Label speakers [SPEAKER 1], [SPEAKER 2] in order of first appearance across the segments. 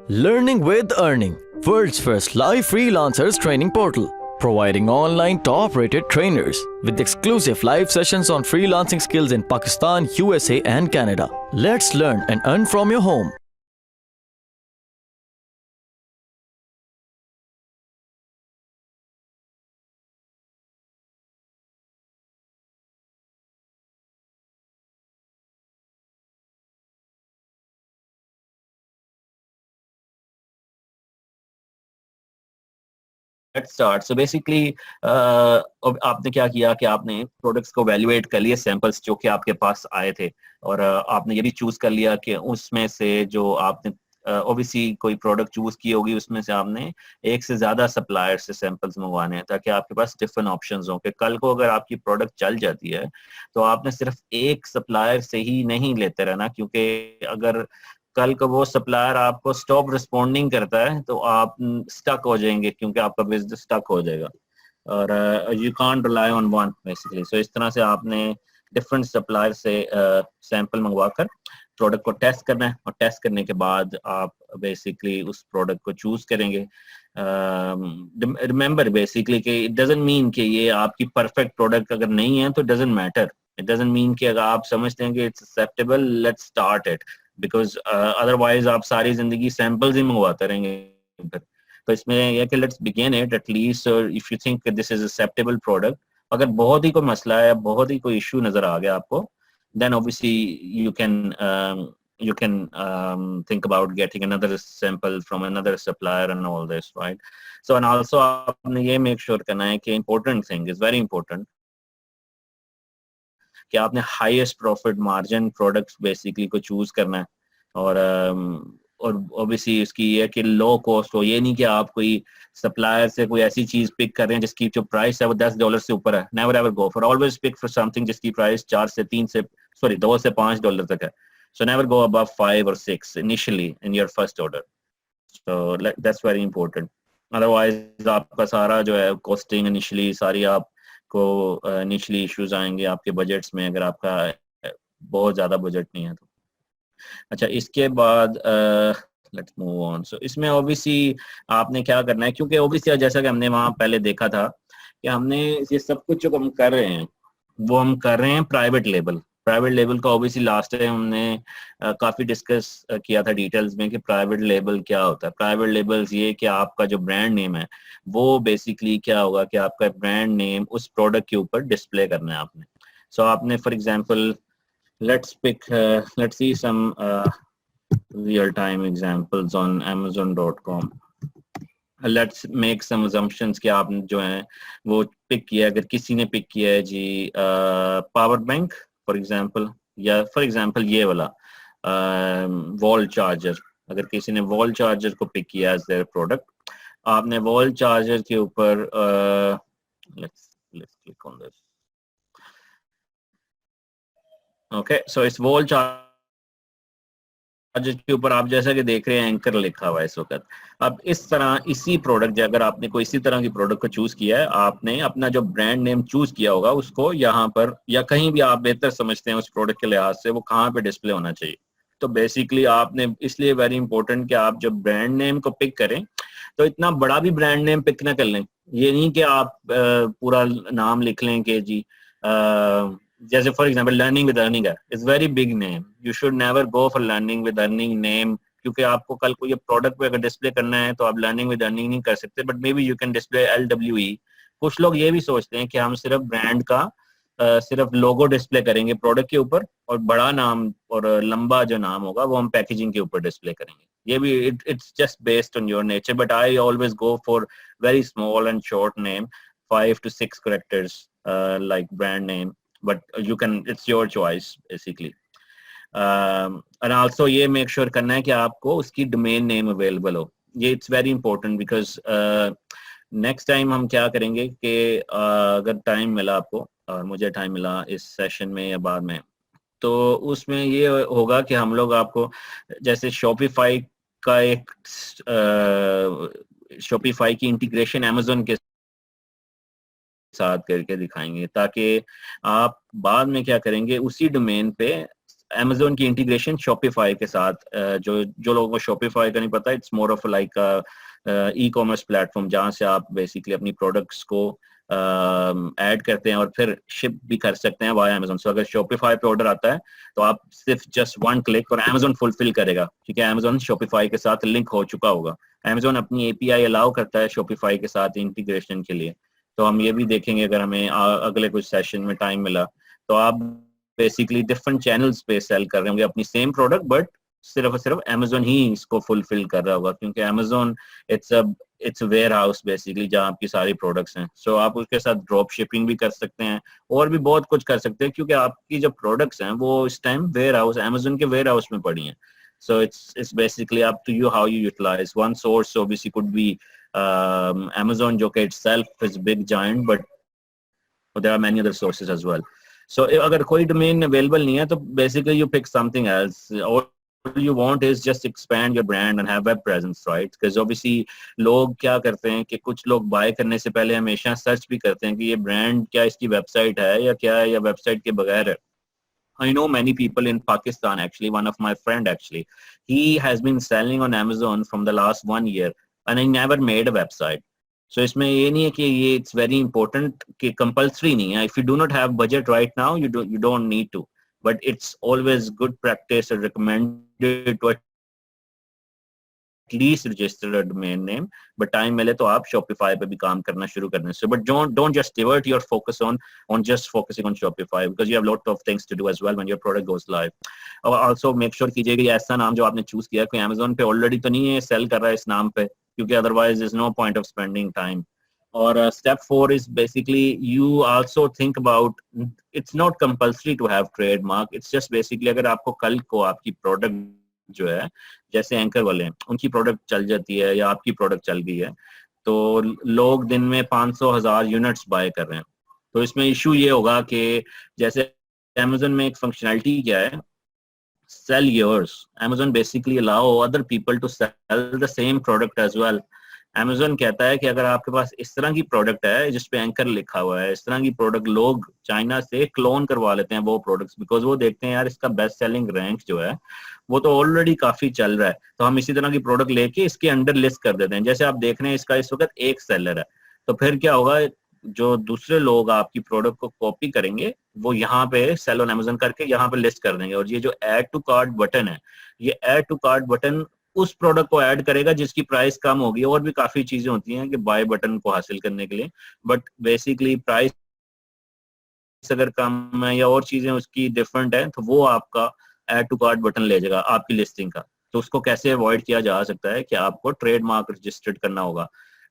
[SPEAKER 1] Learning with Earning, world's first live freelancers training portal, providing online top-rated trainers with exclusive live sessions on freelancing skills in Pakistan, USA and Canada. Let's learn and earn from your home.
[SPEAKER 2] Let's start. So basically अब आपने क्या किया कि आपने products को valuate कर लिए, samples जो कि आपके पास आए थे, और आपने ये भी चूज कर लिया कि उसमें से जो आपने ऑब्वियसली कोई प्रोडक्ट चूज की होगी उसमें से आपने एक से ज्यादा सप्लायर से सैंपल्स मंगवाने हैं ताकि आपके पास डिफरेंट ऑप्शंस हों कि कल को अगर आपकी प्रोडक्ट चल जाती है तो आपने सिर्फ एक सप्लायर से ही नहीं लेते रहना, क्योंकि अगर कल को वो सप्लायर आपको स्टॉप रिस्पॉन्डिंग करता है तो आप स्टक हो जाएंगे, क्योंकि आपका बिजनेस स्टक हो जाएगा और you can't rely on one basically. So इस तरह से आपने डिफरेंट सप्लायर से सैंपल मंगवाकर प्रोडक्ट को टेस्ट करना है, और टेस्ट करने के बाद आप बेसिकली उस प्रोडक्ट को चूज करेंगे। रिमेंबर बेसिकली कि इट डजंट मीन कि ये आपकी परफेक्ट प्रोडक्ट अगर नहीं है तो doesn't matter. It doesn't mean कि अगर आप समझते हैं कि it's acceptable, let's start it, because otherwise आप सारी जिंदगी सैंपल्स ही मंगवाते रहेंगे। तो इसमें यह कि let's begin it at least if you think this is acceptable product. अगर बहुत ही कोई मसला है, बहुत ही कोई इशू नजर आ गया आपको, then obviously you can think about getting another sample from another supplier and all this, right? So and also आपने ये make sure करना है कि important thing is very important कि आपने highest profit margin products basically को choose करना है, और obviously इसकी ये कि लो कॉस्ट हो। ये नहीं कि आप कोई सप्लायर से कोई ऐसी चीज पिक कर रहे हैं जिसकी जो प्राइस है वो $10 से ऊपर है। Never ever go for, always pick for something जिसकी प्राइस 2 से $5 तक है। So never go above 5 or 6 initially in your first order. So that's very important. Otherwise आपका सारा जो है कॉस्टिंग इनिशियली सारी आपको इनिशियली इश्यूज आएंगे आपके बजट्स में, अगर आपका बहुत ज्यादा बजट नहीं है तो। अच्छा, इसके बाद लेट्स मूव ऑन। सो इसमें ऑब्वियसली आपने क्या करना है, क्योंकि ऑब्वियसली जैसा कि हमने वहाँ पहले देखा था कि हमने ये सब कुछ जो हम कर रहे हैं वो हम कर रहे हैं प्राइवेट लेबल। प्राइवेट लेबल का ऑब्वियसली लास्ट टाइम हमने काफी डिस्कस किया था डिटेल्स में कि प्राइवेट लेबल क्या होता है। प्राइवेट लेबल्स ये कि आपका जो ब्रांड नेम है वो बेसिकली क्या होगा कि आपका ब्रांड नेम उस प्रोडक्ट के ऊपर डिस्प्ले करना है आपने। सो आपने for example let's see some real-time examples on amazon.com. Let's make some assumptions कि आप जो है वो पिक किया, अगर किसी ने पिक किया है जी पावर बैंक फॉर एग्जांपल, या फॉर एग्जांपल ये वाला वॉल चार्जर। अगर किसी ने वॉल चार्जर को पिक किया एज देयर प्रोडक्ट, आपने वॉल चार्जर के ऊपर let's click on this. Okay, so इस वॉल चार्जर के ऊपर आप जैसा कि देख रहे हैं एंकर लिखा हुआ है इस वक्त। अब इस तरह इसी प्रोडक्ट, अगर आपने कोई इसी तरह की प्रोडक्ट को चूज किया है, आपने अपना जो ब्रांड नेम चूज किया होगा उसको यहाँ पर या कहीं भी आप बेहतर समझते हैं उस प्रोडक्ट के लिहाज से वो कहाँ पे डिस्प्ले होना चाहिए। तो बेसिकली आपने इसलिए वेरी इंपॉर्टेंट कि आप जब ब्रांड नेम को पिक करें तो इतना बड़ा भी ब्रांड नेम पिक ना कर लें। ये नहीं कि आप पूरा नाम लिख लें कि जी जैसे for example learning with earning है, it's very big name. You should never go for learning with earning name, क्योंकि आपको कल को ये प्रोडक्ट पे अगर डिस्प्ले करना है तो आप लर्निंग विद अर्निंग नहीं कर सकते, but may be you can display LWE। कुछ लोग ये भी सोचते हैं कि हम सिर्फ ब्रांड का सिर्फ लोगो डिस्प्ले करेंगे प्रोडक्ट के ऊपर, और बड़ा नाम और लंबा जो नाम होगा वो हम पैकेजिंग के ऊपर डिस्प्ले करेंगे। ये भी it's just based on your nature, but I always go for very small and short name, 5 to 6 characters like brand name, but you can, it's your choice basically. And also ये make sure करना है कि आपको उसकी domain name available हो। ये it's very important because next time हम क्या करेंगे कि अगर टाइम मिला आपको और मुझे टाइम मिला इस सेशन में या बाद में, तो उसमें ये होगा कि हम लोग आपको जैसे शॉपिफाई का एक शॉपिफाई की इंटीग्रेशन अमेजोन के साथ करके दिखाएंगे, ताकि आप बाद में क्या करेंगे उसी डोमेन पे Amazon की इंटीग्रेशन शॉपिफाई के साथ, जो लोगों को शॉपिफाई का नहीं पता, it's more of like e commerce platform जहाँ से आप बेसिकली अपनी प्रोडक्ट्स को ऐड करते हैं और फिर शिप भी कर सकते हैं वाया Amazon। सो अगर शॉपिफाई पे ऑर्डर आता है तो आप सिर्फ जस्ट 1 क्लिक और Amazon फुलफिल करेगा, ठीक है। Amazon शॉपिफाई के साथ लिंक हो चुका होगा। Amazon अपनी एपीआई अलाउ करता है शॉपिफाई के साथ इंटीग्रेशन के लिए। तो हम ये भी देखेंगे अगर हमें अगले कुछ सेशन में टाइम मिला, तो आप बेसिकली डिफरेंट चैनल्स पे सेल कर रहे होंगे अपनी सेम प्रोडक्ट, बट सिर्फ और सिर्फ Amazon ही इसको फुलफिल कर रहा होगा, क्योंकि Amazon it's warehouse basically जहाँ आपकी सारी प्रोडक्ट्स हैं। सो आप उसके साथ ड्रॉप शिपिंग भी कर सकते हैं और भी बहुत कुछ कर सकते हैं, क्योंकि आपकी जो प्रोडक्ट्स हैं वो इस टाइम वेयर हाउस Amazon के वेयर हाउस में पड़ी हैं। So it's basically up to you how you utilize. One source obviously could be Amazon, जो कि itself is big giant, but there are many other sources as well. So अगर कोई domain available नहीं है तो basically you pick something else. All you want is just expand your brand and have web presence, right? Because obviously लोग क्या करते हैं कि कुछ लोग buy करने से पहले हमेशा search भी करते हैं कि ये brand क्या इसकी website है या क्या है, या website के बगैर है। I know many people in Pakistan, actually, one of my friend actually, he has been selling on Amazon from the last 1 year and he never made a website. So इसमें ये नहीं है कि ये it's very important कि compulsory नहीं है. If you do not have budget right now, you don't need to. But it's always good practice and recommended to at least register a domain name. But time मिले तो आप Shopify पे भी काम करना शुरू कर दें. So but don't just divert your focus on just focusing on Shopify, because you have a lot of things to do as well when your product goes live. और also make sure कीजिएगा ये ऐसा नाम जो आपने choose किया कोई Amazon पे already तो नहीं है सेल कर रहा है इस नाम पे, क्योंकि otherwise there's no point of spending time. Or step 4 is basically you also think about, it's not compulsory to have trademark. It's just basically अगर आपको कल को आपकी product जो है, जैसे एंकर वाले हैं, उनकी प्रोडक्ट चल जाती है या आपकी प्रोडक्ट चल गई है, तो लोग दिन में 500,000 यूनिट्स बाय कर रहे हैं। तो इसमें इशू ये होगा कि जैसे Amazon में एक फंक्शनैलिटी क्या है, sell yours. Amazon basically allow other people to sell the same product as well. Amazon कहता है कि अगर आपके पास इस तरह की प्रोडक्ट है जिस पे एंकर लिखा हुआ है, इस तरह की प्रोडक्ट लोग चाइना से क्लोन करवा लेते हैं वो प्रोडक्ट्स, बिकॉज वो देखते हैं यार इसका बेस्ट सेलिंग रैंक जो है वो तो ऑलरेडी काफी चल रहा है, तो हम इसी तरह की प्रोडक्ट लेके इसके अंडर लिस्ट कर देते हैं। जैसे आप देख रहे हैं इसका इस वक्त एक सेलर है, तो फिर क्या होगा, जो दूसरे लोग आपकी प्रोडक्ट को कॉपी करेंगे वो यहाँ पे सेल ऑन Amazon करके यहाँ पे लिस्ट कर देंगे। और ये जो ऐड टू कार्ट बटन है, ये ऐड टू कार्ट बटन उस प्रोडक्ट को ऐड करेगा जिसकी प्राइस कम होगी। और भी काफी चीजें होती हैं कि बाय बटन को हासिल करने के लिए, बट बेसिकली प्राइस अगर कम है या और चीजें उसकी डिफरेंट है तो वो आपका ऐड टू कार्ट बटन ले जाएगा आपकी लिस्टिंग का। तो उसको कैसे अवॉइड किया जा सकता है कि आपको ट्रेडमार्क रजिस्टर्ड करना होगा।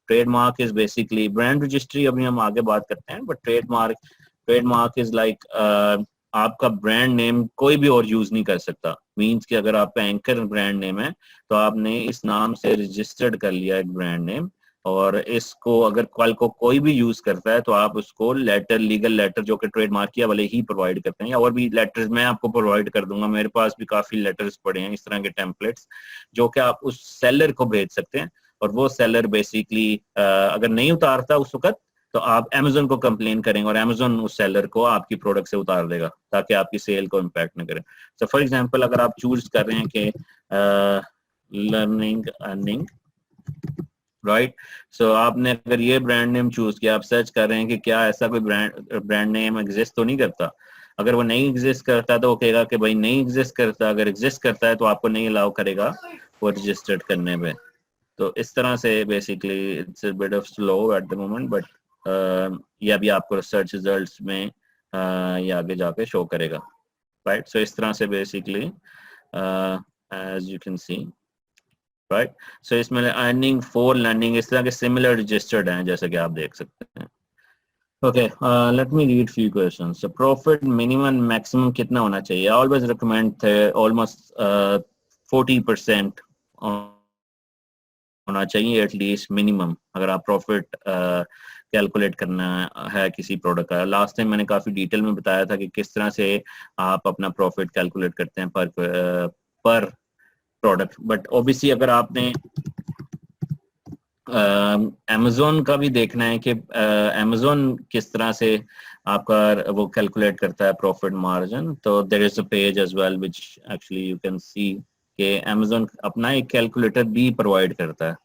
[SPEAKER 2] Trademark is basically brand registry, अभी हम आगे बात करते हैं, बट ट्रेडमार्क इज लाइक आपका ब्रांड नेम कोई भी और यूज नहीं कर सकता। मींस कि अगर आपका एंकर ब्रांड नेम है तो आपने इस नाम से रजिस्टर्ड कर लिया एक ब्रांड नेम, और इसको अगर कल को कोई भी यूज करता है तो आप उसको लेटर, लीगल लेटर जो कि ट्रेडमार्क किया वाले ही प्रोवाइड करते हैं, या और भी लेटर्स मैं आपको प्रोवाइड कर दूंगा। मेरे पास भी काफी लेटर्स पड़े हैं इस तरह के टेम्पलेट्स जो कि आप उस सेलर को भेज सकते हैं, और वो सेलर बेसिकली अगर नहीं उतारता उस वक्त तो आप Amazon को कंप्लेन करेंगे और Amazon उस सेलर को आपकी प्रोडक्ट से उतार देगा ताकि आपकी सेल को इम्पैक्ट न करे। सो फॉर एग्जांपल अगर आप चूज कर रहे हैं कि लर्निंग अर्निंग, राइट, सो आपने अगर ये ब्रांड नेम चूज किया, आप सर्च कर रहे हैं कि क्या ऐसा कोई ब्रांड नेम एग्जिस्ट तो नहीं करता। अगर वो नहीं एग्जिस्ट करता तो वो कहेगा कि भाई नहीं एग्जिस्ट करता, अगर एग्जिस्ट करता है तो आपको नहीं अलाउ करेगा वो रजिस्टर्ड करने में। तो इस तरह से basically it's a bit of slow at the moment, but ये भी आपको सर्च रिजल्ट्स में ये आगे जाके शो करेगा, राइट। सो इस तरह से basically as you can see, right, so इसमें अर्निंग फॉर लर्निंग इस तरह के सिमिलर रजिस्टर्ड हैं जैसे कि आप देख सकते हैं। Okay, let me read few questions. So profit minimum maximum कितना होना चाहिए? I always recommend that almost 40% होना चाहिए एटलीस्ट मिनिमम, अगर आप प्रॉफिट कैलकुलेट करना है किसी प्रोडक्ट का। लास्ट टाइम मैंने काफी डिटेल में बताया था कि किस तरह से आप अपना प्रॉफिट कैलकुलेट करते हैं पर प्रोडक्ट। बट ऑब्वियसली अगर आपने अमेजोन का भी देखना है कि अमेजोन किस तरह से आपका वो कैलकुलेट करता है प्रॉफिट मार्जिन। तो there is a page as well which actually you can see कि अमेजोन अपना एक कैलकुलेटर भी प्रोवाइड करता है।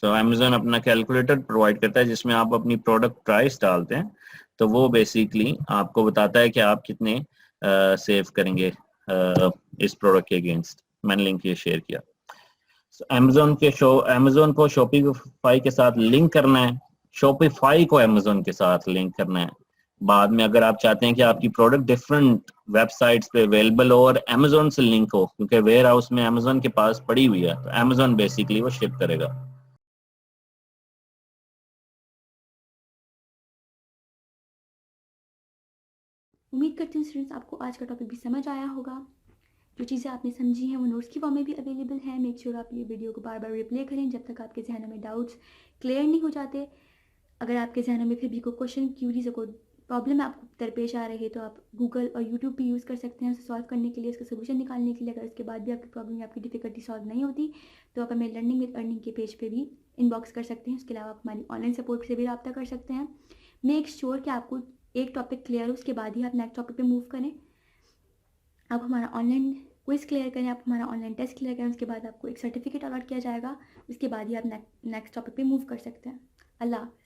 [SPEAKER 2] सो अमेजोन अपना कैलकुलेटर प्रोवाइड करता है जिसमें आप अपनी प्रोडक्ट प्राइस डालते हैं, तो वो बेसिकली आपको बताता है कि आप कितने सेव करेंगे इस प्रोडक्ट के अगेंस्ट। मैंने लिंक ये शेयर किया। अमेजोन को शॉपिफाई के साथ लिंक करना है, शॉपिफाई को अमेजोन के साथ लिंक करना है। बाद में अगर आप चाहते हैं कि आपकी प्रोडक्ट डिफरेंट वेबसाइट्स पे अवेलेबल हो और अमेजोन से लिंक हो, क्योंकि वेयर हाउस में अमेजोन के पास पड़ी हुई है, तो अमेजोन बेसिकली वो शिप करेगा।
[SPEAKER 3] उम्मीद करती हूँ स्टूडेंट्स आपको आज का टॉपिक भी समझ आया होगा। जो चीज़ें आपने समझी हैं वो नोट्स की फॉर्म में भी अवेलेबल है। मेक श्योर आप ये वीडियो को बार बार रिप्ले करें जब तक आपके जहनों में डाउट्स क्लियर नहीं हो जाते। अगर आपके जहनों में फिर भी कोई क्वेश्चन, क्यूरीज, कोई प्रॉब्लम आपको दरपेश आ रही है तो आप गूगल और यूट्यूब भी यूज़ कर सकते हैं उसे सॉल्व करने के लिए, उसका सोल्यूशन निकालने के लिए। अगर उसके बाद भी आपकी प्रॉब्लम या आपकी डिफिकल्टी सॉल्व नहीं होती तो आप हमें लर्निंग विद अर्निंग के पेज पे भी इनबॉक्स कर सकते हैं। उसके अलावा आप हमारी ऑनलाइन सपोर्ट से भी रब्ता कर सकते हैं। मेक श्योर कि आपको एक टॉपिक क्लियर हो, उसके बाद ही आप नेक्स्ट टॉपिक पे मूव करें। आप हमारा ऑनलाइन क्विज क्लियर करें, आप हमारा ऑनलाइन टेस्ट क्लियर करें, उसके बाद आपको एक सर्टिफिकेट अलॉट किया जाएगा। उसके बाद ही आप नेक्स्ट टॉपिक पे मूव कर सकते हैं। अल्लाह हाफ़िज़।